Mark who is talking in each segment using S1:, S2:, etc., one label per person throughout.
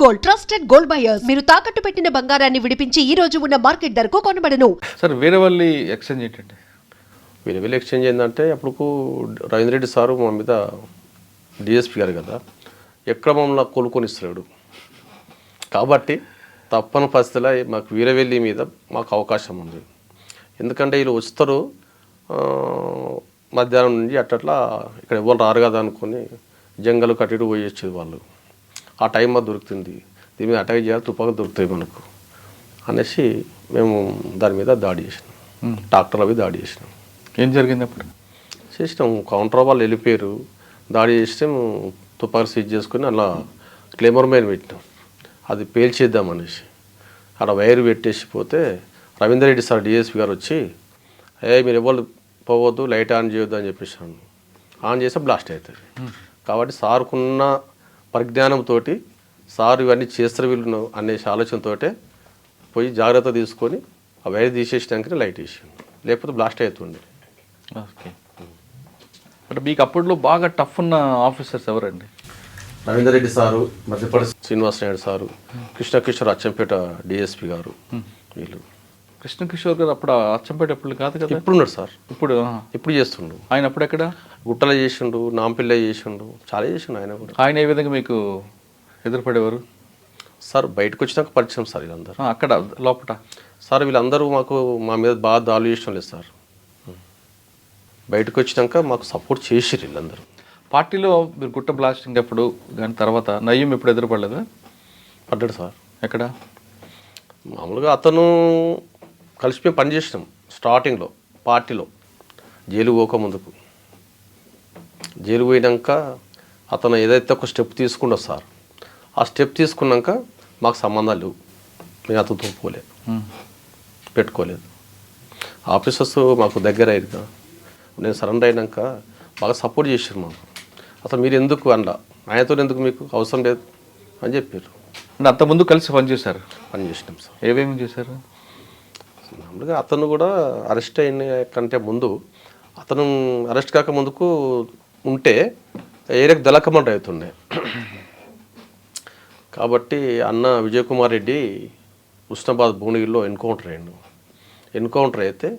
S1: Gold, trusted gold buyers. మీరు తాకట్టు పెట్టిన బంగారాన్ని విడిపించి ఈ రోజు ఉన్న మార్కెట్ ధరకు కొనబడను.
S2: సార్ వీరవల్లి ఎక్స్చేంజ్ ఏంటండి?
S3: వీరవల్లి ఎక్స్చేంజ్ ఏంటంటే అప్పుడు రవీంద్ర రెడ్డి సారు మా మీద డిఎస్పీ గారు కదా, ఎక్కడ మమ్మల్ని కోలుకొని ఇస్తున్నాడు కాబట్టి తప్పని పరిస్థితిలో మాకు వీరవల్లి మీద మాకు అవకాశం ఉంది. ఎందుకంటే వీళ్ళు వస్తారు మధ్యాహ్నం నుంచి అట్లా ఇక్కడ ఎవరు రారు కదా అనుకొని జంగలు కట్టిడు పోయి వచ్చేది వాళ్ళు. ఆ టైం మాకు దొరుకుతుంది, దీని మీద అటాక్ చేయాలి, తుపాకులు దొరుకుతాయి మనకు అనేసి మేము దాని మీద దాడి చేసినాం. ట్రాక్టర్ అవి దాడి చేసినాం.
S2: ఏం జరిగింది అప్పుడు?
S3: చేసినాం. కౌంటర్ వాళ్ళు వెళ్ళిపోయారు, దాడి చేస్తే తుపాకులు సీజ్ చేసుకుని అలా క్లెమర్ మైన్ పెట్టినాం. అది పేల్చేద్దాం అనేసి అక్కడ వైర్ పెట్టేసి పోతే రవీందర్ రెడ్డి సార్ డిఎస్పీ గారు వచ్చి మీరు ఎవరు పోవద్దు, లైట్ ఆన్ చేయొద్దు అని చెప్పేసాను. ఆన్ చేస్తే బ్లాస్ట్ అవుతుంది. కాబట్టి సార్కున్న పరిజ్ఞానంతో సార్ ఇవన్నీ చేస్తారు వీళ్ళు అనేసి ఆలోచనతో పోయి జాగ్రత్త తీసుకొని ఆ వైర్ తీసేసినాకనే లైట్ వేసాను, లేకపోతే బ్లాస్ట్ అవుతుంది.
S2: ఓకే. అంటే మీకు అప్పట్లో బాగా టఫ్ ఉన్న ఆఫీసర్స్ ఎవరండి?
S3: Ravinder Reddy sir, Madhya Pradesh Srinivas Naidu sir, Krishna Kishore Achampet DSP గారు, వీళ్ళు.
S2: కృష్ణకిషోర్ గారు అప్పుడు అచ్చంపేట ఎప్పుడు కాదు కదా?
S3: ఇప్పుడున్నాడు సార్.
S2: ఇప్పుడు
S3: చేస్తుండు.
S2: ఆయన అప్పుడు ఎక్కడ?
S3: గుట్టలో చేసిండు, నాంపిల్ల చేసిండు, చాలా చేసిండు ఆయన కూడా.
S2: ఆయన ఏ విధంగా మీకు ఎదురుపడేవారు
S3: సార్? బయటకు వచ్చినాక పరిచయం సార్ వీళ్ళందరూ.
S2: అక్కడ లోపల
S3: సార్ వీళ్ళందరూ మాకు మా మీద బాగా దాడులు చేయడం లేదు సార్. బయటకు వచ్చినాక మాకు సపోర్ట్ చేసిరు వీళ్ళందరూ.
S2: పార్టీలో మీరు గుట్ట బ్లాస్టింగ్ అప్పుడు కానీ తర్వాత నయ్యం ఎప్పుడు ఎదురుపడలేదా?
S3: పడ్డాడు సార్.
S2: ఎక్కడ?
S3: మామూలుగా అతను కలిసి మేము పనిచేసినాం స్టార్టింగ్లో పార్టీలో, జైలు పోకముందుకు. జైలు పోయినాక అతను ఏదైతే ఒక స్టెప్ తీసుకుండో సార్, ఆ స్టెప్ తీసుకున్నాక మాకు సంబంధాలు లేవు, మేము అతనితో పోలేదు, పెట్టుకోలేదు. ఆఫీసర్స్ మాకు దగ్గర అయ్యారు. నేను సరెండర్ అయినాక బాగా సపోర్ట్ చేశారు మాకు. అసలు మీరు ఎందుకు అనలా, ఆయనతో ఎందుకు మీకు అవసరం లేదు అని చెప్పారు.
S2: అంటే అంతకుముందు కలిసి పనిచేశారు?
S3: పనిచేసినాం సార్.
S2: ఏమేమి చేశారు?
S3: మామూలుగా అతను కూడా అరెస్ట్ అయిన కంటే ముందు, అతను అరెస్ట్ కాక ముందుకు ఉంటే ఏరియాకి దళకమంట అవుతుండే. కాబట్టి అన్న విజయ్ కుమార్ రెడ్డి ఉస్నాబాద్ భువనగిరిలో ఎన్కౌంటర్ అయితే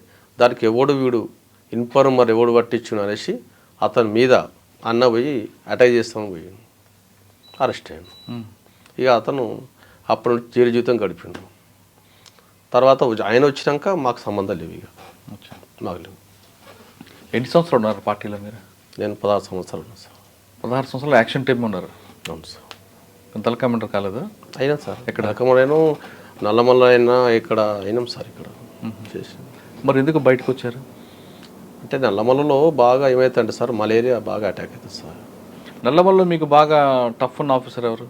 S3: దానికి ఎవడు వీడు ఇన్ఫార్మర్ ఎవడు పట్టించును అనేసి అతని మీద అన్న పోయి అటాక్ చేస్తామని పోయి అరెస్ట్ అయ్యాను. ఇక అతను అప్పటి నుంచి జైలు జీవితం గడిపిండు. తర్వాత ఆయన వచ్చినాక మాకు సంబంధాలు లేవు, ఇక మాకు లేవు.
S2: ఎన్ని సంవత్సరాలు ఉన్నారు పార్టీలో మీరు?
S3: నేను 16 సంవత్సరాలు ఉన్నాను సార్.
S2: 16 సంవత్సరాలు యాక్షన్ టీమ్ ఉన్నారు?
S3: అవును సార్.
S2: తలకమెంటర్ కాలేదా?
S3: అయినా సార్. ఎక్కడ తలకమరైనా నల్లమల్ల అయినా ఇక్కడ అయినాం సార్. ఇక్కడ చేసి
S2: మరి ఎందుకు బయటకు వచ్చారు?
S3: అంటే నల్లమల్లలో బాగా ఏమవుతుందంటే సార్, మలేరియా బాగా అటాక్ అవుతుంది సార్.
S2: నల్లమల్లో మీకు బాగా టఫ్ ఉన్న ఆఫీసర్ ఎవరు?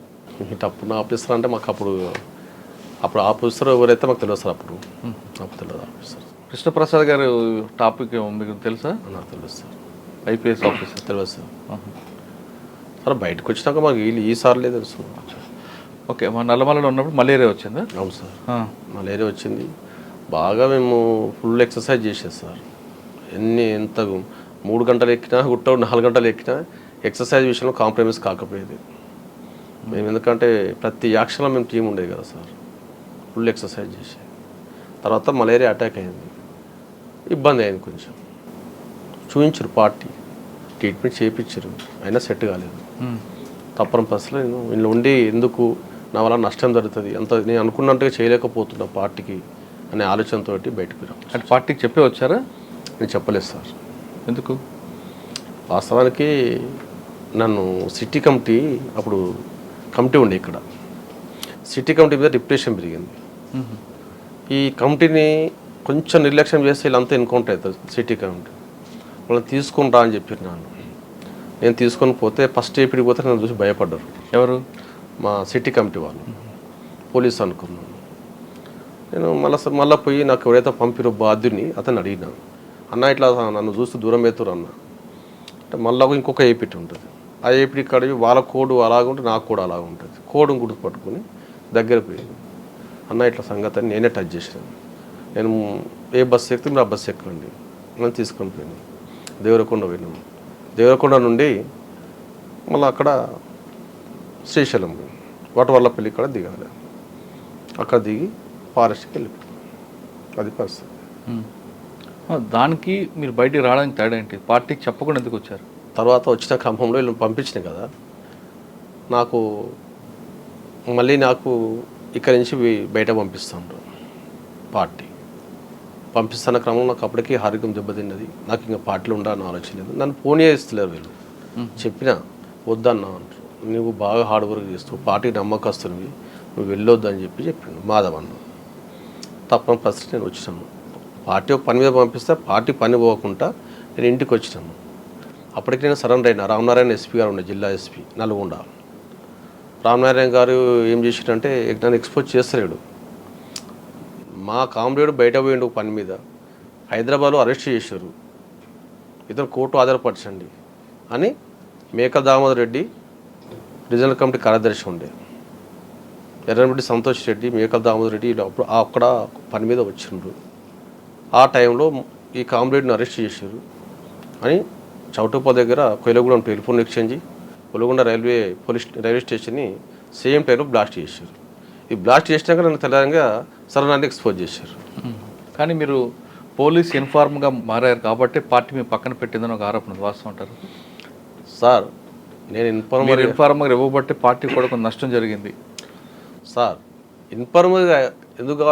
S3: టఫ్ ఉన్న ఆఫీసర్ అంటే మాకు అప్పుడు ఆఫీసర్ ఎవరైతే మాకు తెలియదు సార్. అప్పుడు నాకు తెలియదు ఆఫీసర్.
S2: కృష్ణప్రసాద్ గారు టాపిక్ మీకు తెలుసా?
S3: నాకు తెలుసు సార్.
S2: ఐపీఎస్ ఆఫీసర్
S3: తెలియదు సార్. సార్ బయటకు వచ్చినాక మాకు ఈసార్లే తెలుసు.
S2: ఓకే. మా నల్లమల్లలో ఉన్నప్పుడు మలేరియా వచ్చిందా?
S3: అవును సార్, మలేరియా వచ్చింది. బాగా మేము ఫుల్ ఎక్సర్సైజ్ చేసేది సార్. ఎంత 3 గంటలు ఎక్కినా, 4 గంటలు ఎక్కినా ఎక్సర్సైజ్ విషయంలో కాంప్రమైజ్ కాకపోయేది మేము. ఎందుకంటే ప్రతి యాక్షన్లో మేము టీం ఉండేది కదా సార్. ఫుల్ ఎక్సర్సైజ్ చేసి తర్వాత మలేరియా అటాక్ అయింది, ఇబ్బంది అయింది కొంచెం. చూపించారు పార్టీ, ట్రీట్మెంట్ చేయించారు, అయినా సెట్ కాలేదు. తప్పని పరిస్థితిలో నేను ఇంట్లో ఉండి ఎందుకు నా వల్ల నష్టం జరుగుతుంది, అంత నేను అనుకున్నట్టుగా చేయలేకపోతున్నా పార్టీకి అనే ఆలోచనతో బయటకు రావచ్చు.
S2: అంటే పార్టీకి చెప్పే వచ్చారా?
S3: నేను చెప్పలేదు సార్.
S2: ఎందుకు?
S3: వాస్తవానికి నన్ను సిటీ కమిటీ, అప్పుడు కమిటీ ఉండే ఇక్కడ, సిటీ కమిటీ మీద డిప్రెషన్ పెరిగింది. ఈ కమిటీని కొంచెం నిర్లక్ష్యం చేస్తే వీళ్ళంతా ఎన్కౌంటర్ అవుతుంది. సిటీ కమిటీ వాళ్ళని తీసుకుంటా అని చెప్పారు. నేను తీసుకొని పోతే ఫస్ట్ ఏపీకి పోతే నన్ను చూసి భయపడ్డారు.
S2: ఎవరు?
S3: మా సిటీ కమిటీ వాళ్ళు. పోలీసు అనుకున్నాను నేను. మళ్ళీ పోయి నాకు ఎవరైతే పంపిరో బాధ్యుని అతను అడిగినాను, అన్న ఇట్లా నన్ను చూసి దూరం అవుతారు అన్న అంటే, మళ్ళీ ఇంకొక ఏపీ ఉంటుంది. ఆ ఏపీ కడిగి వాళ్ళ కోడ్ అలాగుంటే నాకు కూడా అలాగ ఉంటుంది. కోడ్ని గుర్తుపట్టుకుని దగ్గర పోయింది. అన్న ఇట్లా సంగతి అని నేనే టచ్ చేసాను. నేను ఏ బస్సు ఎక్కితే మీరు ఆ బస్సు ఎక్కండి అని తీసుకొని పోయినాను. దేవరకొండ పోయినాము. దేవరకొండ నుండి మళ్ళీ అక్కడ శ్రీశైలం వటవర్లపల్లి కూడా దిగాలి. అక్కడ దిగి ఫారెస్ట్కి వెళ్ళిపోయాం. అది పరిస్థితి.
S2: దానికి మీరు బయటికి రావడానికి తేడా ఏంటి? పార్టీకి చెప్పకుండా ఎందుకు వచ్చారు?
S3: తర్వాత వచ్చిన క్రమంలో వీళ్ళని పంపించినాయి కదా, నాకు మళ్ళీ ఇక్కడి నుంచి బయట పంపిస్తాను. పార్టీ పంపిస్తున్న క్రమంలో నాకు అప్పటికీ ఆరోగ్యం దెబ్బతిన్నది. నాకు ఇంకా పార్టీలో ఉండాలని ఆలోచన లేదు. నన్ను ఫోన్ చేస్తలేరు వీళ్ళు. చెప్పినా వద్దన్నా అంటారు, నువ్వు బాగా హార్డ్ వర్క్ చేస్తావు, పార్టీ నమ్మకస్తునివి, నువ్వు వెళ్ళొద్దు అని చెప్పిండు మాధవ్ అన్న. తప్పని పరిస్థితి నేను వచ్చినాను. పార్టీ ఒక పని మీద పంపిస్తే పార్టీ పని పోకుండా నేను ఇంటికి వచ్చినాను. అప్పటికి నేను సరెండర్ అయినా. రామనారాయణ ఎస్పీ గారు ఉండే, జిల్లా ఎస్పీ నల్గొండ. రామనారాయణ గారు ఏం చేసిండంటే నన్ను ఎక్స్పోజ్ చేస్తలేడు. మా కామ్రేడ్ బయట పోయిండు పని మీద, హైదరాబాద్లో అరెస్ట్ చేశారు, ఇతను కోర్టు ఆధారపరచండి అని మేకల దామోదర్ రెడ్డి రీజనల్ కమిటీ కార్యదర్శి ఉండే, ఎర్రమిరెడ్డి సంతోష్ రెడ్డి, మేకల దామోదర్ రెడ్డి అక్కడ పని మీద వచ్చిండ్రు. ఆ టైంలో ఈ కామ్రేడ్ని అరెస్ట్ చేశారు అని చౌటుప్పల్ దగ్గర కొయిలగూడెం టెలిఫోన్ ఎక్స్చేంజ్, కొలగొండ రైల్వే స్టేషన్ని సేమ్ టైంలో బ్లాస్ట్ చేశారు. ఈ బ్లాస్ట్ చేసినాక నన్ను తెలంగాణ సరనాన్ని ఎక్స్పోజ్ చేశారు.
S2: కానీ మీరు పోలీస్ ఇన్ఫార్మ్గా మారారు కాబట్టి పార్టీ మీ పక్కన పెట్టిందని ఒక ఆరోపణ వాస్తవం అంటారు
S3: సార్? నేను
S2: ఇన్ఫార్మర్గా ఇవ్వబట్టి పార్టీ కూడా కొంత నష్టం జరిగింది
S3: సార్. ఇన్ఫార్మర్గా ఎందుకు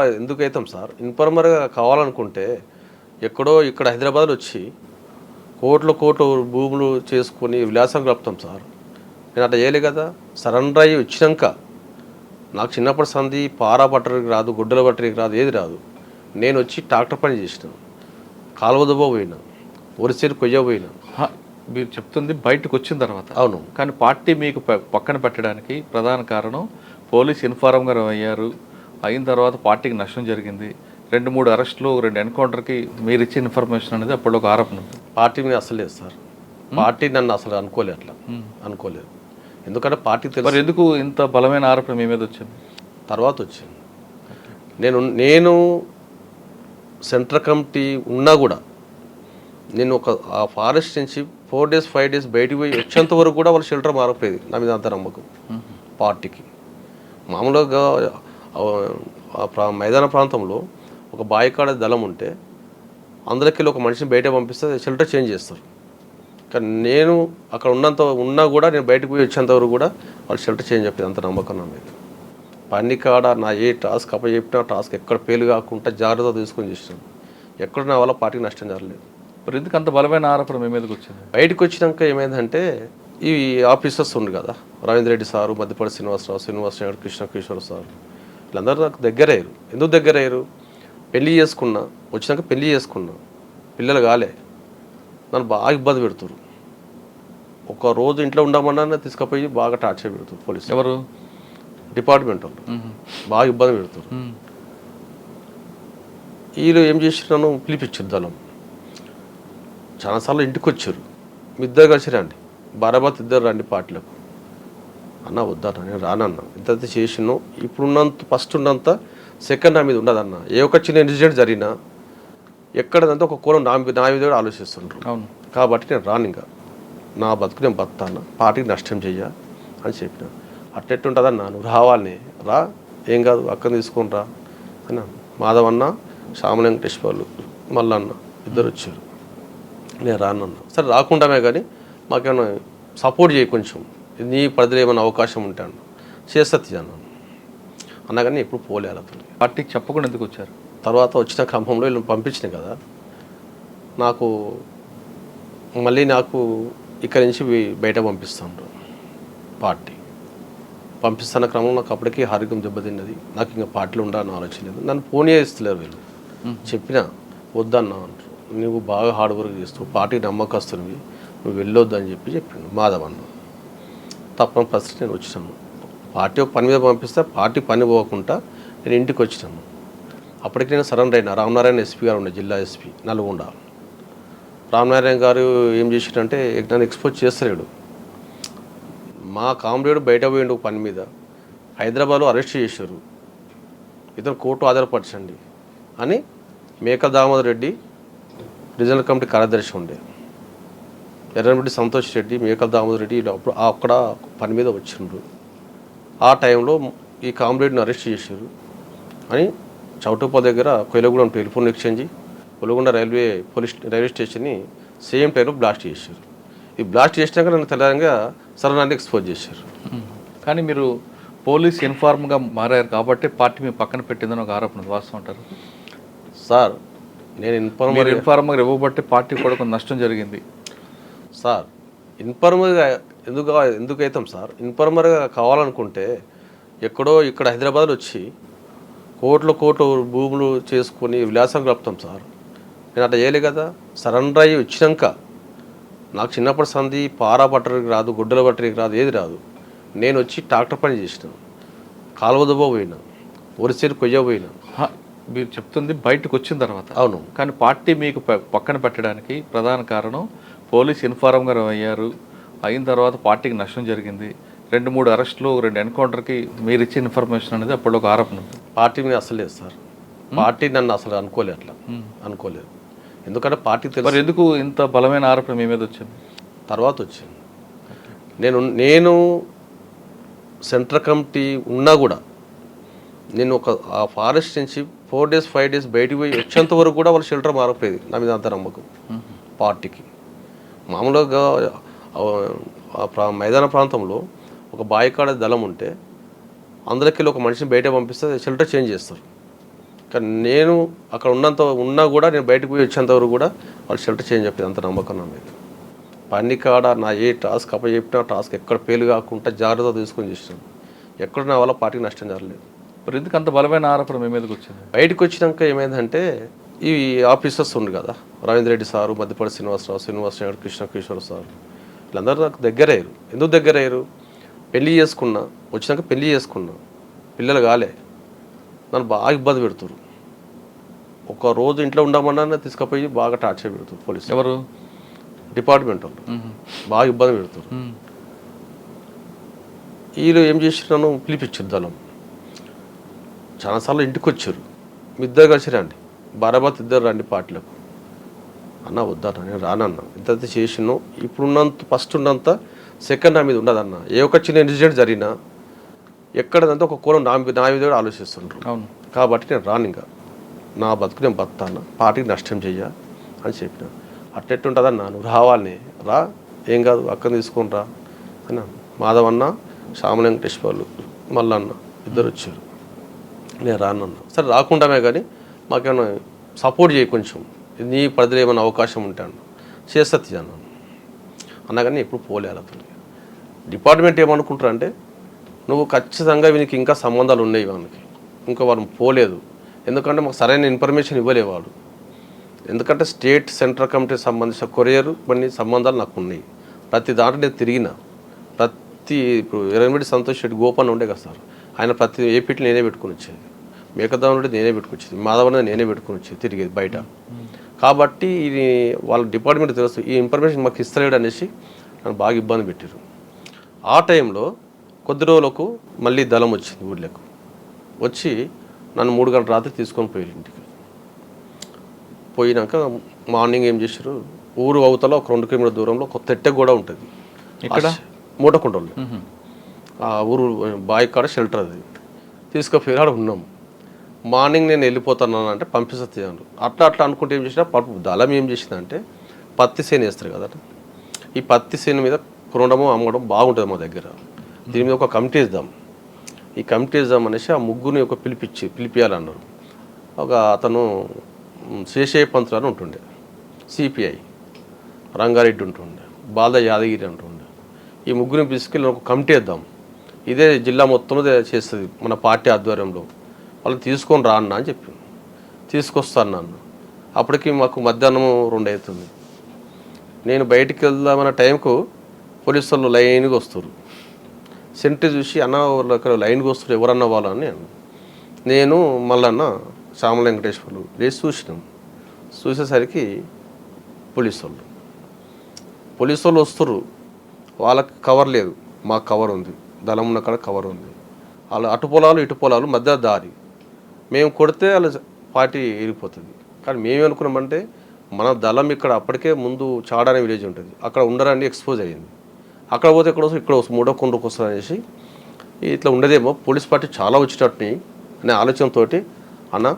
S3: అవుతాం సార్? ఇన్ఫార్మర్గా కావాలనుకుంటే ఎక్కడో ఇక్కడ హైదరాబాద్లో వచ్చి కోట్లు భూములు చేసుకొని విలాసం గడుపుతాం సార్. నేను అట్లా చేయలే కదా. సరెండర్ అయ్యి వచ్చినాక నాకు చిన్నప్పటి సంది పారా పట్టడానికి రాదు, గుడ్డల పట్టడానికి రాదు, ఏది రాదు. నేను వచ్చి ట్రాక్టర్ పని చేసినాను, కాలువదబో పోయినా, ఒరిసేరు కొయ్య పోయినా.
S2: మీరు చెప్తుంది బయటకు వచ్చిన తర్వాత.
S3: అవును.
S2: కానీ పార్టీ మీకు పక్కన పెట్టడానికి ప్రధాన కారణం పోలీస్ ఇన్ఫార్మ్గా అయ్యారు. అయిన తర్వాత పార్టీకి నష్టం జరిగింది. 2-3 అరెస్టులు, 2 ఎన్కౌంటర్కి మీరు ఇచ్చే ఇన్ఫర్మేషన్ అనేది అప్పుడు ఒక ఆరోపణ ఉంది.
S3: పార్టీ మీద అసలు లేదు సార్. పార్టీ నన్ను అసలు అనుకోలేదు, అట్లా అనుకోలేదు. ఎందుకంటే పార్టీ తెలుసు.
S2: మరి ఎందుకు ఇంత బలమైన ఆరోపణ మీ మీద వచ్చింది?
S3: తర్వాత వచ్చింది. నేను సెంట్రల్ కమిటీ ఉన్నా కూడా నేను ఆ ఫారెస్ట్ నుంచి 4 days 5 days బయటికి పోయి వచ్చేంత వరకు కూడా వాళ్ళు షెల్టర్ మారపోయేది. నా మీద అంత నమ్మకం పార్టీకి. మామూలుగా మైదాన ప్రాంతంలో ఒక బాయికాడ దళం ఉంటే అందులోకి ఒక మనిషిని బయట పంపిస్తే షెల్టర్ చేంజ్ చేస్తారు. కానీ నేను అక్కడ ఉన్నా కూడా నేను బయటకు పోయి వచ్చేంతవరకు కూడా వాళ్ళు షెల్టర్ చేంజ్ చెప్పేది. అంత నమ్మకం నా మీద. పని కాడ నా ఏ టాస్క్ చెప్పిన టాస్క్ ఎక్కడ ఫెయిల్ కాకుండా జాగ్రత్త తీసుకొని చేసినాను. ఎక్కడ నా వల్ల పార్టీకి నష్టం జరగలేదు.
S2: మరి ఎందుకు అంత బలమైన ఆరోపణ మీ మీదకి వచ్చింది?
S3: బయటకు వచ్చినాక ఏమైందంటే ఈ ఆఫీసర్స్ ఉంది కదా, రవీంద్ర రెడ్డి సారు, మధ్యపల్లి శ్రీనివాసరావు, కృష్ణ సారు, వీళ్ళందరూ నాకు దగ్గర అయ్యారు. ఎందుకు దగ్గర అయ్యారు? పెళ్లి చేసుకున్నా, వచ్చినాక పెళ్లి చేసుకున్నా, పిల్లలు కాలే, నన్ను బాగా ఇబ్బంది పెడుతున్నారు. ఒక రోజు ఇంట్లో ఉండమన్నా తీసుకుపోయి బాగా టార్చర్ పెడుతుంది పోలీసు.
S2: ఎవరు?
S3: డిపార్ట్మెంట్ వాళ్ళు బాగా ఇబ్బంది పెడుతున్నారు. వీళ్ళు ఏం చేసినాను, పిలిపించారు దళం. చాలాసార్లు ఇంటికి వచ్చారు, మీ ఇద్దరు కలిసి రండి, బారాబాత్ ఇద్దరు రండి పార్టీలకు. అన్న వద్దన్న, నేను రానన్నా. ఇంత చేసినావు, ఇప్పుడున్నంత ఫస్ట్ ఉన్నంత సెకండ్ నా మీద ఉండదన్న. ఏ ఒక్క చిన్న ఇన్సిడెంట్ జరిగినా ఎక్కడదంతా ఒక కోణం నా మీద ఆలోచిస్తుంటారు.
S2: అవును.
S3: కాబట్టి నేను రాను, ఇంకా నా బతుకు నేను బతాను, పార్టీకి నష్టం చెయ్య అని చెప్పిన. అట్టెట్టుంటుందన్న, నువ్వు రావాలని రా, ఏం కాదు, అక్కని తీసుకొని రా అని మాధవన్న, శ్యామల వెంకటేశ్వర్లు, మల్లన్న ఇద్దరు వచ్చారు. నేను రానన్నా. సరే రాకుండామే కానీ మాకేమైనా సపోర్ట్ చేయి, కొంచెం నీ పరిధిలో ఏమైనా అవకాశం ఉంటే అన్న చేస్తుంది అన్నాను. అన్నా కానీ ఎప్పుడు పోలేదు అతను.
S2: పార్టీకి చెప్పకుండా ఎందుకు వచ్చారు?
S3: తర్వాత వచ్చిన క్రమంలో వీళ్ళని పంపించినాయి కదా, మళ్ళీ ఇక్కడి నుంచి బయట పంపిస్తాను. పార్టీ పంపిస్తున్న క్రమంలో నాకు అప్పటికీ ఆరోగ్యం దెబ్బతిన్నది. నాకు ఇంకా పార్టీలో ఉండాలని ఆలోచన లేదు. నన్ను ఫోన్ చేస్తలేరు వీళ్ళు. చెప్పినా వద్దన్నా అంటారు, నువ్వు బాగా హార్డ్ వర్క్ చేస్తావు, పార్టీ నమ్మకస్తునివి, నువ్వు వెళ్ళొద్దు అని చెప్పిండు మాధవ్ అన్న. తప్పని పరిస్థితి నేను వచ్చినాను. పార్టీ ఒక పని మీద పంపిస్తే పార్టీ పని పోకుండా నేను ఇంటికి వచ్చినాను. అప్పటికి నేను సరెండర్ అయినా. రామనారాయణ ఎస్పీ గారు ఉండే, జిల్లా ఎస్పీ నల్గొండ. రామనారాయణ గారు ఏం చేసిండంటే నన్ను ఎక్స్పోజ్ చేస్తలేడు. మా కామ్రేడ్ బయట పోయిండు పని మీద, హైదరాబాద్లో అరెస్ట్ చేశారు, ఇతను కోర్టు ఆధారపరచండి అని మేకల దామోదర్ రెడ్డి రీజనల్ కమిటీ కార్యదర్శి ఉండే, ఎర్రమిరెడ్డి సంతోష్ రెడ్డి, మేకల దామోదర్ రెడ్డి అక్కడ పని మీద వచ్చిండ్రు. ఆ టైంలో ఈ కామ్రేడ్ని అరెస్ట్ చేశారు అని చౌటుప్పల్ దగ్గర కొయిలగూడెం టెలిఫోన్ ఎక్స్చేంజ్, కొలగొండ రైల్వే స్టేషన్ని సేమ్ టైంలో బ్లాస్ట్ చేశారు. ఈ బ్లాస్ట్ చేసినాక నన్ను తెలంగాణ సరనాన్ని ఎక్స్పోజ్ చేశారు.
S2: కానీ మీరు పోలీస్ ఇన్ఫార్మ్గా మారారు కాబట్టి పార్టీ మీ పక్కన పెట్టిందని ఒక ఆరోపణ వాస్తవం అంటారు.
S3: సార్ నేను
S2: ఇన్ఫార్మర్ ఇవ్వబట్టి పార్టీ కూడా కొంత నష్టం జరిగింది.
S3: సార్ ఇన్ఫార్మర్గా ఎందుకు అవుతాం సార్? ఇన్ఫార్మర్గా కావాలనుకుంటే ఎక్కడో ఇక్కడ హైదరాబాద్లో వచ్చి కోట్లు భూములు చేసుకొని విలాసం గడుపుతాం సార్. నేను అట్లా చేయలే కదా. సరెండర్ అయ్యి వచ్చినాక నాకు చిన్నప్పటి సంది పారా పట్టడానికి రాదు, గుడ్డల పట్టడానికి రాదు, ఏది రాదు. నేను వచ్చి ట్రాక్టర్ పని చేసినాను, కాలువదబో పోయినా, ఒరిసేరు కొయ్య పోయినా.
S2: మీరు చెప్తుంది బయటకు వచ్చిన తర్వాత.
S3: అవును.
S2: కానీ పార్టీ మీకు పక్కన పెట్టడానికి ప్రధాన కారణం పోలీస్ ఇన్ఫార్మ్గా అయ్యారు. అయిన తర్వాత పార్టీకి నష్టం జరిగింది. 2-3 అరెస్టులు, 2 ఎన్కౌంటర్కి మీరు ఇచ్చే ఇన్ఫర్మేషన్ అనేది అప్పుడు ఒక ఆరోపణ ఉంది.
S3: పార్టీ మీద అసలు లేదు సార్. పార్టీ నన్ను అసలు అనుకోలేదు, అట్లా అనుకోలేదు. ఎందుకంటే పార్టీ
S2: తెలుసు. ఎందుకు ఇంత బలమైన ఆరోపణ మీ మీద వచ్చింది?
S3: తర్వాత వచ్చింది. నేను సెంట్రల్ కమిటీ ఉన్నా కూడా నేను ఆ ఫారెస్ట్ నుంచి 4 days 5 days బయటికి పోయి వచ్చేంత వరకు కూడా వాళ్ళు షెల్టర్ మారపోయేది. నా మీద అంత నమ్మకం పార్టీకి. మామూలుగా మైదాన ప్రాంతంలో ఒక బాయికాడ దళం ఉంటే అందులోకి ఒక మనిషిని బయట పంపిస్తే షెల్టర్ చేంజ్ చేస్తారు. కానీ నేను అక్కడ ఉన్నా కూడా నేను బయటకు పోయి వచ్చేంత వరకు కూడా వాళ్ళు షెల్టర్ చేంజ్ చెప్పేది. అంత నమ్మకం నా మీద. పని కాడ నా ఏ టాస్క్ చెప్పినా టాస్క్ ఎక్కడ ఫెయిల్ కాకుండా జాగ్రత్త తీసుకొని చేసినాను. ఎక్కడ నా వల్ల పార్టీకి నష్టం జరగలేదు.
S2: మరి ఎందుకు అంత బలమైన ఆరోపణ మీ మీదకి వచ్చింది?
S3: బయటకు వచ్చినాక ఏమైందంటే ఈ ఆఫీసర్స్ ఉంది కదా, రవీంద్ర రెడ్డి సారు, మధ్యపల్లి శ్రీనివాసరావు, కృష్ణ సారు, వీళ్ళందరూ నాకు దగ్గర అయ్యారు. ఎందుకు దగ్గర అయ్యారు? పెళ్లి చేసుకున్నా, వచ్చినాక పెళ్లి చేసుకున్నా, పిల్లలు కాలే, నన్ను బాగా ఇబ్బంది పెడుతున్నారు. ఒక రోజు ఇంట్లో ఉండమన్నా తీసుకుపోయి బాగా టార్చర్ పెడుతుంది పోలీసు.
S2: ఎవరు?
S3: డిపార్ట్మెంట్ వాళ్ళు బాగా ఇబ్బంది పెడుతున్నారు. వీళ్ళు ఏం చేసినాను, పిలిపించారు దళం. చాలాసార్లు ఇంటికి వచ్చారు, మీ ఇద్దరు కలిసి రండి, బారాబాత్ ఇద్దరు రండి పార్టీలకు. అన్న వద్దన్న, నేను రానన్నా. ఇంత చేసినావు, ఇప్పుడున్నంత ఫస్ట్ ఉన్నంత సెకండ్ నా మీద ఉండదన్న. ఏ ఒక్క చిన్న ఇన్సిడెంట్ జరిగినా ఎక్కడదంతా ఒక కోణం నా మీద ఆలోచిస్తుంటారు.
S2: అవును.
S3: కాబట్టి నేను రాను, ఇంకా నా బతుకు నేను బతాను, పార్టీకి నష్టం చెయ్య అని చెప్పిన. అట్టెట్టుంటుందన్న, నువ్వు రావాలని రా, ఏం కాదు, అక్కని తీసుకొని రా అని. మాధవన్న, శ్యామల వెంకటేశ్వర్లు, మల్లన్న ఇద్దరు వచ్చారు. నేను రానన్నా. సరే రాకుండామే కానీ మాకేమైనా సపోర్ట్ చేయి, కొంచెం నీ పరిధిలో ఏమైనా అవకాశం ఉంటాను చేస్తుంది అన్నాను. అన్నా కానీ ఎప్పుడు పోలేదు అతను. డిపార్ట్మెంట్ ఏమనుకుంటారు అంటే, నువ్వు ఖచ్చితంగా వీనికి ఇంకా సంబంధాలు ఉన్నాయి, వానికి ఇంకా వాళ్ళు పోలేదు. ఎందుకంటే మాకు సరైన ఇన్ఫర్మేషన్ ఇవ్వలేవాడు. ఎందుకంటే స్టేట్ సెంట్రల్ కమిటీకి సంబంధించిన కొరియర్ కొన్ని సంబంధాలు నాకు ఉన్నాయి. ప్రతి దాంట్లో నేను తిరిగిన, ఇప్పుడు ఎర్రమిడి సంతోష్ రెడ్డి గోపాల్ ఉండే కదా సార్, ఆయన ప్రతి ఏపీట్లు నేనే పెట్టుకుని వచ్చేది, మేకదాం నుండి నేనే పెట్టుకుని వచ్చేది, మాధవన నేనే పెట్టుకుని వచ్చేది, తిరిగేది బయట. కాబట్టి ఇది వాళ్ళ డిపార్ట్మెంట్ తెలుసు, ఈ ఇన్ఫర్మేషన్ మాకు ఇస్తలేడు అనేసి నన్ను బాగా ఇబ్బంది పెట్టారు. ఆ టైంలో కొద్ది రోజులకు మళ్ళీ దళం వచ్చింది ఊళ్ళకు. వచ్చి నన్ను 3 గంటల రాత్రి తీసుకొని పోయారు ఇంటికి. పోయినాక మార్నింగ్ ఏం చేశారు, ఊరు అవతల ఒక 2 కిలోమీటర్ల దూరంలో ఒక తెట్టె కూడా ఉంటుంది, ఇక్కడ మూటకుంటలు. ఆ ఊరు బావి కాడ షెల్టర్, అది తీసుకుపోయి ఆడ ఉన్నాం. మార్నింగ్ నేను వెళ్ళిపోతాను అంటే పంపిస్తాను. అట్లా అనుకుంటే ఏం చేసినా దళం ఏం చేసిందంటే, పత్తి సేను వేస్తారు కదా, ఈ పత్తి సేను మీద కొనడము అమ్మడం బాగుంటుంది మా దగ్గర, దీని మీద ఒక కమిటీ ఇద్దాం, ఈ కమిటీ ఇద్దాం అనేసి ఆ ముగ్గురిని ఒక పిలిపియాలన్నారు. ఒక అతను శేషయ్య పంతులు అని ఉంటుండే, సిపిఐ, రంగారెడ్డి ఉంటుండే, బాల యాదగిరి అంటుండే. ఈ ముగ్గురిని తీసుకెళ్ళి ఒక కమిటీ ఇద్దాం, ఇదే జిల్లా మొత్తం చేస్తుంది మన పార్టీ ఆధ్వర్యంలో, వాళ్ళని తీసుకొని రా అన్న అని చెప్పి తీసుకొస్తాను అన్న. అప్పటికి మాకు మధ్యాహ్నం 2 అవుతుంది. నేను బయటికి వెళ్దామన్న టైంకు పోలీసు వాళ్ళు లైన్గా వస్తారు. సెంటర్ చూసి అన్న వాళ్ళు లైన్గా వస్తారు, ఎవరన్నా వాళ్ళని. నేను మళ్ళన్న శ్యామల వెంకటేశ్వర్లు లేచి చూసినాం. చూసేసరికి పోలీసు వాళ్ళు వస్తారు. వాళ్ళకి కవర్ లేదు, మాకు కవర్ ఉంది, దళం ఉన్న కాడ కవర్ ఉంది. వాళ్ళు అటు పొలాలు ఇటు పొలాలు మధ్య దారి, మేము కొడితే వాళ్ళ పార్టీ వెళ్ళిపోతుంది. కానీ మేమేమనుకున్నామంటే, మన దళం ఇక్కడ అప్పటికే ముందు చాడ అనే విలేజ్ ఉంటుంది, అక్కడ ఉండరని ఎక్స్పోజ్ అయ్యింది. అక్కడ పోతే ఇక్కడ వస్తుంది, మూడో కొండకు వస్తుంది అనేసి ఇట్లా ఉండదేమో పోలీస్ పార్టీ చాలా వచ్చినట్టు అనే ఆలోచనతో అన్న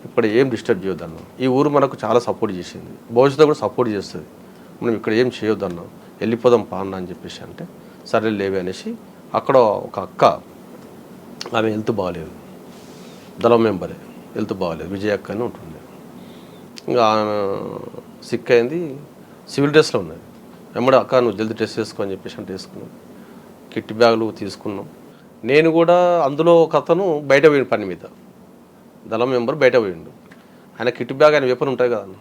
S3: ఇక్కడ ఏం డిస్టర్బ్ చేయొద్దన్న, ఈ ఊరు మనకు చాలా సపోర్ట్ చేసింది, భవిష్యత్తులో కూడా సపోర్ట్ చేస్తుంది, మనం ఇక్కడ ఏం చేయొద్దన్న, వెళ్ళిపోదాం పా అన్న అని చెప్పేసి అంటే సరే లేవే అనేసి అక్కడ ఒక అక్క, ఆమె హెల్త్ బాగాలేదు, దళం మెంబరే, హెల్త్ బాగాలేదు, విజయ అక్క అని ఉంటుండే. ఇంకా సిక్ అయింది, సివిల్ డ్రెస్లో ఉన్నది. వెంబడి అక్క నువ్వు జల్దీ డ్రెస్ వేసుకో అని చెప్పేసి అంటే వేసుకున్నాం. కిట్ బ్యాగులు తీసుకున్నాం. నేను కూడా అందులో ఒక అతను బయట పోయిన పని మీద, దళం మెంబర్ బయట పోయిండు, ఆయన కిట్ బ్యాగ్ ఆయన వేపని ఉంటాయి కదా,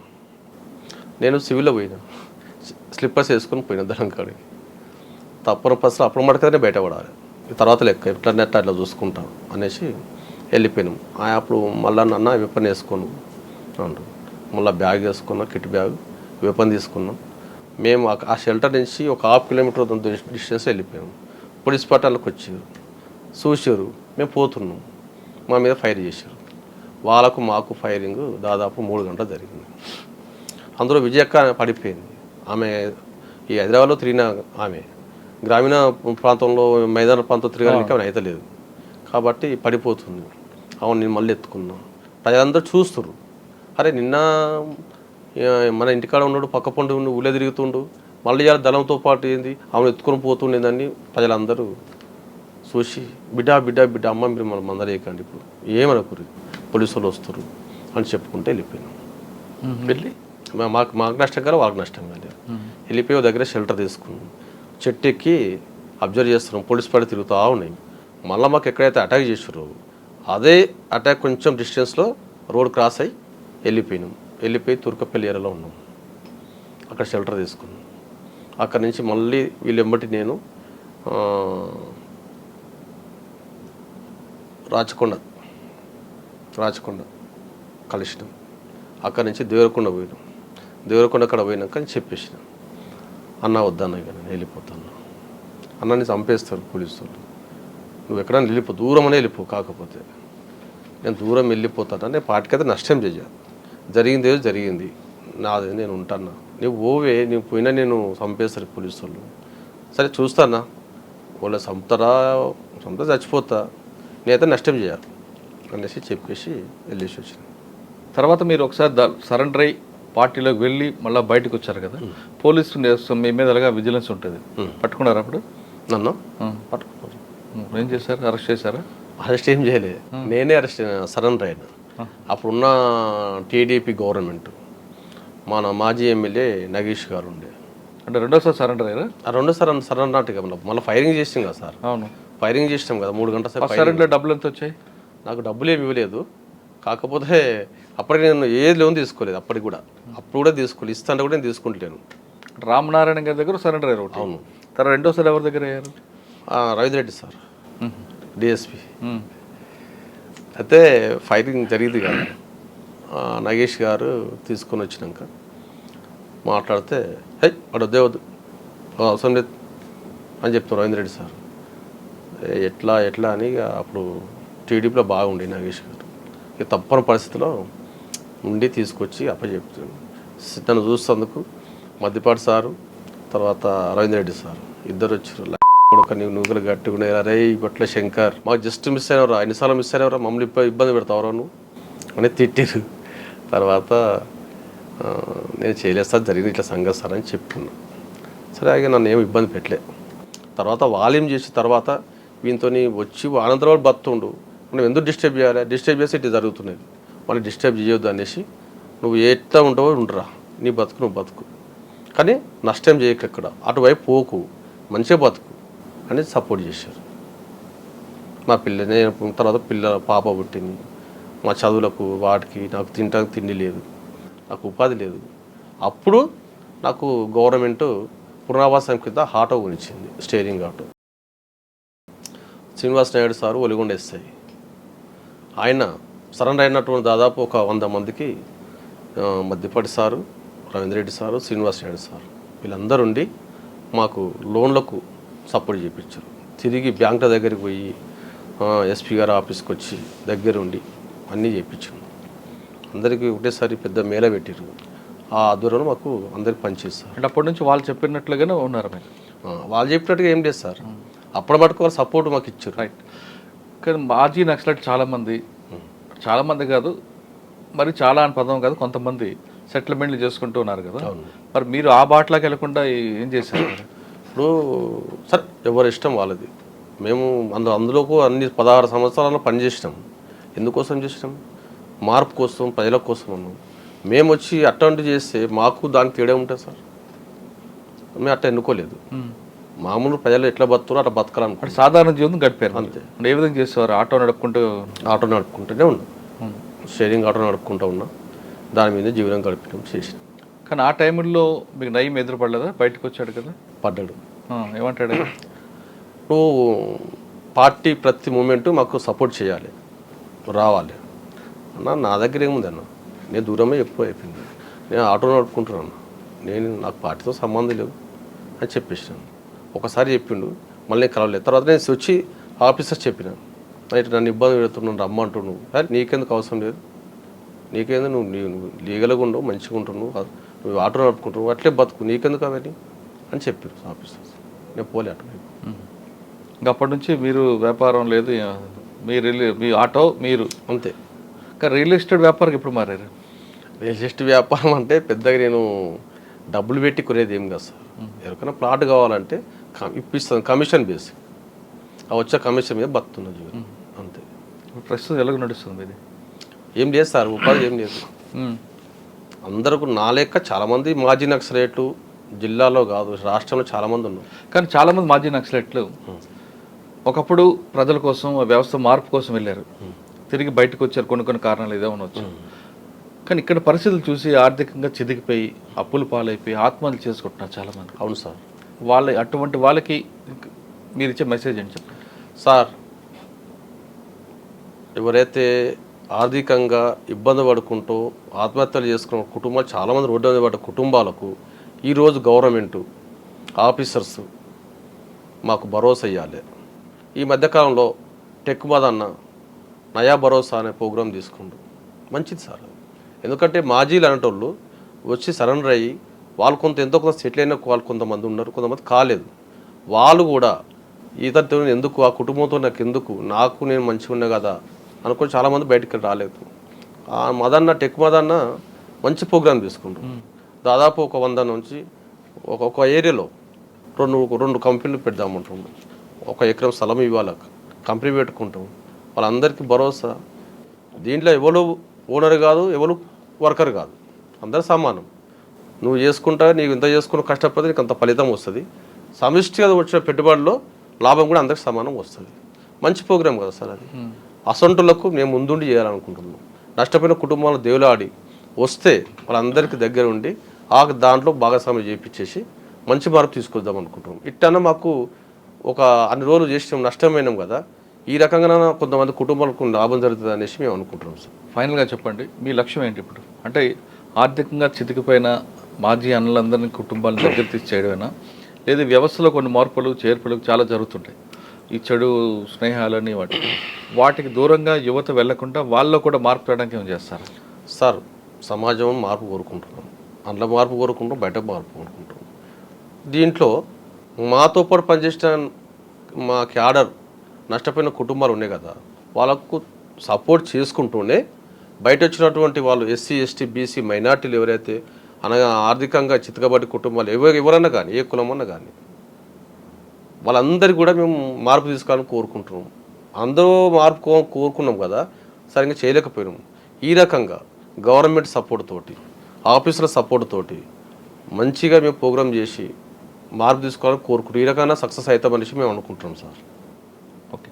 S3: నేను సివిల్లో పోయినా, స్లిప్పర్స్ వేసుకొని పోయినా దళం కాడికి. తప్పని పరిస్థితులు అప్పుడు మటుకనే బయటపడాలి, తర్వాత లెక్క ఎట్లా అట్లా చూసుకుంటాం అనేసి వెళ్ళిపోయినాం. అప్పుడు మళ్ళీ నన్న వెపన్ వేసుకోను అంటారు, మళ్ళీ బ్యాగ్ వేసుకున్నాం, కిట్ బ్యాగ్, వెపన్ తీసుకున్నాం. మేము ఆ షెల్టర్ నుంచి ఒక 1/2 కిలోమీటర్ డిస్టెన్స్ వెళ్ళిపోయాం. పోలీస్ పట్టాలకు వచ్చారు, చూసారు, మేము పోతున్నాం, మా మీద ఫైర్ చేశారు. వాళ్ళకు మాకు ఫైరింగ్ దాదాపు 3 గంటలు జరిగింది. అందులో విజయక్క పడిపోయింది. ఆమె ఈ హైదరాబాద్లో తిరిగిన ఆమె గ్రామీణ ప్రాంతంలో మైదాన ప్రాంతం తిరగడానికి ఆమె అయితే లేదు కాబట్టి పడిపోతుంది. అవును, నేను మళ్ళీ ఎత్తుకున్నా. ప్రజలందరూ చూస్తున్నారు, అరే నిన్న మన ఇంటికాడ ఉన్నాడు, పక్క పండు ఉండు, ఊళ్ళో తిరుగుతుండు, మళ్ళీ ఇవాళ దళంతో పాటు ఏంది ఆమెను ఎత్తుకొని పోతుండేదని ప్రజలందరూ చూసి బిడ్డ బిడ్డ బిడ్డ అమ్మ మీరు మనం మందలేకండి, ఇప్పుడు ఏమనుకోరు, పోలీసు వాళ్ళు వస్తారు అని చెప్పుకుంటే వెళ్ళిపోయినాం. వెళ్ళి మాకు నష్టం కాదు, వాళ్ళకి నష్టం కాదు. వెళ్ళిపోయి ఒక దగ్గర షెల్టర్ తీసుకున్నాం. చెట్టు ఎక్కి అబ్జర్వ్ చేస్తున్నాం, పోలీస్ పడి తిరుగుతూ ఉన్నాయి. మళ్ళీ మాకు ఎక్కడైతే అటాక్ చేసారో అదే అటాక్ కొంచెం డిస్టెన్స్లో రోడ్ క్రాస్ అయ్యి వెళ్ళిపోయినాం. వెళ్ళిపోయి తుర్కపల్లి ఏరియాలో ఉన్నాం. అక్కడ షెల్టర్ తీసుకున్నాం. అక్కడి నుంచి మళ్ళీ వీళ్ళు వెంబటి నేను రాచకొండ కలిసినాం. అక్కడి నుంచి దేవరకొండ పోయినాం. దేవరకొండ అక్కడ పోయినాక అని చెప్పేసిన, అన్న వద్దన్న ఇక నేను వెళ్ళిపోతాను, అన్నని చంపేస్తారు పోలీసులు, నువ్వు ఎక్కడైనా వెళ్ళిపో, దూరం అనే వెళ్ళిపో, కాకపోతే నేను దూరం వెళ్ళిపోతాను, నేను పాటికైతే నష్టం చేయాలి, జరిగింది ఏదో జరిగింది, నాది నేను ఉంటాను, నువ్వు ఓవే, నువ్వు పోయినా నేను చంపేస్తారు పోలీసు వాళ్ళు, సరే చూస్తానా, వాళ్ళు చంపుతా చచ్చిపోతా, నేనైతే నష్టం చేయాలి అనేసి చెప్పేసి వెళ్ళేసి వచ్చిన.
S2: తర్వాత మీరు ఒకసారి సరెండర్ అయ్యి పార్టీలోకి వెళ్ళి మళ్ళీ బయటకు వచ్చారు కదా, పోలీసు మీ మీద అలాగా విజిలెన్స్ ఉంటుంది, పట్టుకున్నారు అప్పుడు?
S3: నన్ను
S2: పట్టుకున్నారు. ఏం చేశారు? అరెస్ట్ చేశారా?
S3: అరెస్ట్ ఏం చేయలేదు, నేనే అరెస్ట్ సరెండర్ అయినా. అప్పుడున్న టీడీపీ గవర్నమెంట్ మన మాజీ ఎమ్మెల్యే నగేష్ గారు ఉండే.
S2: అంటే రెండోసారి సరెండర్ అయ్యారా?
S3: రెండోసారి సరెండర్ నాటుగా మళ్ళీ ఫైరింగ్ చేసాం కదా సార్.
S2: అవును,
S3: ఫైరింగ్ చేసినాం కదా 3 గంటల సేపు.
S2: సరెండర్లో డబ్బులు ఎంత వచ్చాయి?
S3: నాకు డబ్బులు ఏమి ఇవ్వలేదు, కాకపోతే అప్పటికి నేను ఏది లోన్ తీసుకోలేదు, అప్పుడు కూడా తీసుకోలేదు, ఇస్తాను కూడా నేను తీసుకుంటలేను.
S2: రామనారాయణ గారి దగ్గర సరెండర్ అయ్యారు.
S3: అవును.
S2: తర్వాత రెండోసారి ఎవరి దగ్గర అయ్యారు?
S3: Ravindra Reddy sir, DSP. అయితే ఫైరింగ్ జరిగింది కదా, నగేష్ గారు తీసుకొని వచ్చినాక మాట్లాడితే అక్కడ వద్దు అవసరం లేదు అని చెప్తాం రవీంద్రెడ్డి సార్. ఎట్లా అని అప్పుడు టీడీపీలో బాగుండే నగేష్ గారు, ఇక తప్పని పరిస్థితిలో ఉండి తీసుకొచ్చి అప్పచెప్తాను. నన్ను చూసేందుకు మద్దిపాటి సారు, తర్వాత రవీంద్రెడ్డి సార్ ఇద్దరు వచ్చారు. ఒక నువ్వులు గట్టిగా అరే ఇప్పట్లో శంకర్ మాకు జస్ట్ మిస్ అయినవరా, ఎన్నిసార్లు మిస్ అయినవరా, మమ్మల్ని ఇబ్బంది పెడతావరా నువ్వు అని తిట్టిరు. తర్వాత నేను చేయలేదు సార్, జరిగింది ఇట్లా సంగతి సార్ అని చెప్పుకున్నా. సరే అలాగే నన్ను ఏమి ఇబ్బంది పెట్టలే. తర్వాత వాల్యూమ్ చేసి తర్వాత వీనితో వచ్చి అనంతరం బతుండు, నువ్వు ఎందుకు డిస్టర్బ్ చేయాలి, డిస్టర్బ్ చేసి ఇట్లా జరుగుతున్నది, మళ్ళీ డిస్టర్బ్ చేయొద్దు అనేసి నువ్వు ఎట్లా ఉంటావో ఉండరా, నీ బతుకు నువ్వు బతుకు, కానీ నష్టం చేయకు, ఎక్కడ అటువైపు పోకు, మంచిగా బతుకు అని సపోర్ట్ చేశారు. మా నేను తర్వాత పాప పుట్టింది, మా చదువులకు వాటికి నాకు తినడానికి తిండి లేదు, నాకు ఉపాధి లేదు. అప్పుడు నాకు గవర్నమెంట్ పునరావాసం కింద ఆటో కొనిచ్చింది, steering auto. Srinivas Naidu sir Oligonda SI, ఆయన సరెండర్ అయినటువంటి దాదాపు ఒక 100 మందికి Maddipati sir, Ravindreddy sir, Srinivas Naidu sir వీళ్ళందరూ ఉండి మాకు లోన్లకు సపోర్ట్ చేయించారు. తిరిగి బ్యాంకుల దగ్గరికి పోయి ఎస్పీ గారు ఆఫీస్కి వచ్చి దగ్గరుండి అన్నీ చేయించాము. అందరికీ ఒకటేసారి పెద్ద మేళ పెట్టారు. ఆ ఆధ్వర్యంలో మాకు అందరికి పనిచేస్తారు.
S2: అంటే అప్పటి నుంచి వాళ్ళు చెప్పినట్లుగానే ఉన్నారు మీరు?
S3: వాళ్ళు చెప్పినట్టుగా ఏం లేదు సార్, అప్పుడు మటుకు వాళ్ళు సపోర్ట్ మాకు ఇచ్చారు.
S2: రైట్. కానీ మాజీ నక్సలైట్ చాలామంది కాదు, మరి చాలా అని పదం కాదు, కొంతమంది సెటిల్మెంట్లు చేసుకుంటూ ఉన్నారు కదా. మరి మీరు ఆ బాటలోకి వెళ్ళకుండా ఏం చేశారు?
S3: ఇప్పుడు సరే ఎవరి ఇష్టం వాళ్ళది. మేము అందులోకి అన్ని 16 సంవత్సరాలు పనిచేసినాం. ఎందుకోసం చేసినాం? మార్పు కోసం, ప్రజల కోసం ఉన్నాం. మేము వచ్చి అటెంప్ట్ చేస్తే మాకు దానికి తేడా ఉంటుంది సార్. మేము అట్లా ఎన్నుకోలేదు. మామూలు ప్రజలు ఎట్లా బతుకుతారో అట్లా బతకాలనుకుంటే
S2: సాధారణ జీవితం గడిపారు.
S3: అంతే.
S2: ఏ విధంగా చేసేవారు? ఆటో
S3: నడుపుకుంటూనే ఉన్నాం. షేరింగ్ ఆటో నడుపుకుంటూ ఉన్నాం. దాని మీద జీవనం గడిపినాం, చేసినాం.
S2: కానీ ఆ టైంలో మీకు నయం ఎదురుపడలేదా? బయటకు వచ్చాడు కదా,
S3: పడ్డాడు.
S2: ఏమంటాడు?
S3: నువ్వు పార్టీ ప్రతి మూమెంట్ మాకు సపోర్ట్ చేయాలి, రావాలి అన్న. నా దగ్గర ఏముంది అన్న, నేను దూరమే ఎక్కువ అయిపోయింది. నేను ఆటో నడుపుకుంటున్నాను, నాకు పార్టీతో సంబంధం లేదు అని చెప్పేసినాను. ఒకసారి చెప్పిండు, మళ్ళీ కలవలేదు. తర్వాత నేను వచ్చి ఆఫీసర్ చెప్పినాను, అయితే నన్ను ఇబ్బంది పెడుతున్నాను, రమ్మంటున్నావు. నువ్వు నీకెందుకు అవసరం లేదు, నీకేందుకు, నువ్వు లీగల్గా ఉండవు, మంచిగా ఉంటున్నావు, నువ్వు ఆటో నడుపుకుంటున్నావు, అట్లే బతుకు, నీకెందుకు అవన్నీ అని చెప్పారు ఆఫీసర్స్. నేను పోలే ఆటో.
S2: ఇంకా అప్పటి నుంచి మీరు వ్యాపారం లేదు, మీ ఆటో మీరు
S3: అంతే.
S2: కానీ రియల్ ఎస్టేట్ వ్యాపారం ఎప్పుడు మారారు?
S3: రియల్ ఎస్టేట్ వ్యాపారం అంటే పెద్దగా నేను డబ్బులు పెట్టి కొనేది ఏం కాదు సార్. ఎవరికైనా ప్లాట్ కావాలంటే ఇప్పిస్తాను, కమిషన్ బేస్. ఆ వచ్చే కమిషన్ మీద బతుకుతున్న జీవితం అంతే.
S2: ప్రస్తుతం ఎలాగ నడుస్తుంది ఇది?
S3: ఏం లేదు సార్, ఉపాధి ఏం లేదు. అందరికి నా లెక్క చాలామంది మాజీ నక్సలైట్లు జిల్లాలో కాదు, రాష్ట్రంలో చాలామంది ఉన్నారు.
S2: కానీ చాలామంది మాజీ నక్సలైట్లు ఒకప్పుడు ప్రజల కోసం, వ్యవస్థ మార్పు కోసం వెళ్ళారు, తిరిగి బయటకు వచ్చారు. కొన్ని కారణాలు ఏదో ఉండొచ్చు. కానీ ఇక్కడ పరిస్థితులు చూసి ఆర్థికంగా చిదిగిపోయి, అప్పులు పాలైపోయి ఆత్మహత్యలు చేసుకుంటున్నారు చాలామంది.
S3: అవును సార్.
S2: అటువంటి వాళ్ళకి మీరు ఇచ్చే మెసేజ్ ఏంటి చెప్పండి
S3: సార్? ఎవరైతే ఆర్థికంగా ఇబ్బంది పడుకుంటూ ఆత్మహత్యలు చేసుకున్న కుటుంబాలు చాలామంది రోడ్డు మీద పడ్డ కుటుంబాలకు ఈరోజు గవర్నమెంటు ఆఫీసర్స్ మాకు భరోసా ఇవ్వాలి. ఈ మధ్యకాలంలో టెక్ మదన్న నయా భరోసా అనే ప్రోగ్రాం తీసుకుండు, మంచిది సార్. ఎందుకంటే మాజీలు అనేటోళ్ళు వచ్చి సరెండర్ అయ్యి వాళ్ళు ఎంతో కొంత సెటిల్ అయిన వాళ్ళు కొంతమంది ఉన్నారు, కొంతమంది కాలేదు. వాళ్ళు కూడా ఇతరుతో ఎందుకు, ఆ కుటుంబంతో నాకు ఎందుకు, నేను మంచిగా ఉన్నా కదా అనుకొని చాలామంది బయటకు రాలేదు. ఆ మదన్న, టెక్ మదన్న మంచి ప్రోగ్రాం తీసుకుంటారు. దాదాపు ఒక 100 నుంచి ఒక ఏరియాలో రెండు కంపెనీలు పెడదామంటున్నాం. 1 ఎకరం స్థలం ఇవ్వాలి, కంపెనీ పెట్టుకుంటాం. వాళ్ళందరికీ భరోసా. దీంట్లో ఎవరు ఓనర్ కాదు, ఎవరు వర్కర్ కాదు, అందరు సమానం. నువ్వు చేసుకుంటా, నీకు ఇంత చేసుకున్న కష్టపడితే నీకు అంత ఫలితం వస్తుంది. సమిష్టిగా వచ్చిన పెట్టుబడిలో లాభం కూడా అందరికి సమానం వస్తుంది. మంచి ప్రోగ్రాం కదా సార్ అది. అసొంటులకు మేము ముందుండి చేయాలనుకుంటున్నాం. నష్టపోయిన కుటుంబాలను దేవులాడి వస్తే వాళ్ళందరికీ దగ్గర ఉండి దాంట్లో భాగస్వామ్యం చేయించేసి మంచి మార్పు తీసుకొద్దాం అనుకుంటున్నాం. ఇట్టన్నా మాకు అన్ని రోజులు చేసినాం, నష్టమైనాం కదా, ఈ రకంగా కొంతమంది కుటుంబాలకు లాభం జరుగుతుంది అనేసి మేము అనుకుంటున్నాం సార్.
S2: ఫైనల్గా చెప్పండి, మీ లక్ష్యం ఏంటి ఇప్పుడు? అంటే ఆర్థికంగా చితికిపోయిన మాజీ అన్నలందరినీ కుటుంబాలను దగ్గర తీసేయడమేనా, లేదా వ్యవస్థలో కొన్ని మార్పులు చేర్పులు చాలా జరుగుతుంటాయి, ఈ చెడు స్నేహాలని వాటికి దూరంగా యువత వెళ్లకుండా వాళ్ళలో కూడా మార్పు చేయడానికి ఏం చేస్తారు
S3: సార్? సమాజం మార్పు కోరుకుంటున్నాం, అందులో మార్పు కోరుకుంటాం, బయట మార్పు కోరుకుంటాం. దీంట్లో మాతో పాటు పనిచేసిన మా క్యాడర్ నష్టపోయిన కుటుంబాలు ఉన్నాయి కదా, వాళ్ళకు సపోర్ట్ చేసుకుంటూనే బయట వచ్చినటువంటి వాళ్ళు ఎస్సీ, ఎస్టీ, బీసీ, మైనార్టీలు ఎవరైతే అనగా ఆర్థికంగా చితకబడి కుటుంబాలు ఎవరన్నా కానీ, ఏ కులమన్నా కానీ, వాళ్ళందరికీ కూడా మేము మార్పు తీసుకోవాలని కోరుకుంటున్నాం. అందరూ మార్పు కోరుకున్నాం కదా, సరిగ్గా చేయలేకపోయినాం. ఈ రకంగా గవర్నమెంట్ సపోర్ట్ తోటి, ఆఫీసుల సపోర్ట్ తోటి మంచిగా మేము ప్రోగ్రాం చేసి మార్పు తీసుకోవాలని కోరుకుంటాం. ఈ రకంగా సక్సెస్ అవుతామనేసి మేము అనుకుంటున్నాం సార్.
S2: ఓకే.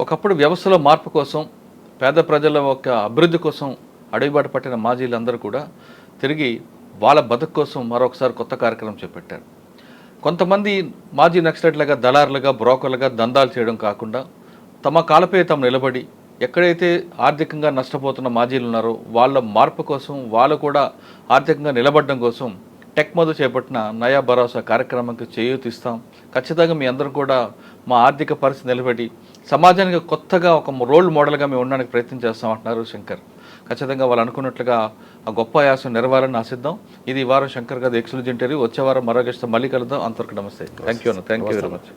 S2: ఒకప్పుడు వ్యవస్థలో మార్పు కోసం, పేద ప్రజల యొక్క అభివృద్ధి కోసం అడుగుబాటు పట్టిన మాజీలందరూ కూడా తిరిగి వాళ్ళ బతుకు కోసం మరొకసారి కొత్త కార్యక్రమం చేపట్టారు. కొంతమంది మాజీ నక్సలైట్లుగా, దళారులుగా, బ్రోకర్లుగా దందాలు చేయడం కాకుండా తమ కాలపై తాము నిలబడి ఎక్కడైతే ఆర్థికంగా నష్టపోతున్న మాజీలు ఉన్నారో వాళ్ళ మార్పు కోసం, వాళ్ళు కూడా ఆర్థికంగా నిలబడడం కోసం టెక్ మధు చేపట్టిన నయా భరోసా కార్యక్రమానికి చేయూతిస్తాం. ఖచ్చితంగా మీ అందరూ కూడా మా ఆర్థిక పరిస్థితి నిలబడి సమాజానికి కొత్తగా ఒక రోల్ మోడల్గా మేము ఉండడానికి ప్రయత్నం చేస్తామంటున్నారు శంకర్. ఖచ్చితంగా వాళ్ళు అనుకున్నట్లుగా ఆ గొప్ప ఆయాసం నెరవేరాలని ఆశిద్దాం. ఇది ఈ వారం శంకర్ గారి ఎక్స్క్లూజివ్ ఇంటర్వ్యూ. వచ్చే వారం మరో గెస్ట్తో మళ్ళీ కలుద్దాం. అంతవరకు నమస్తే. Thank you very much.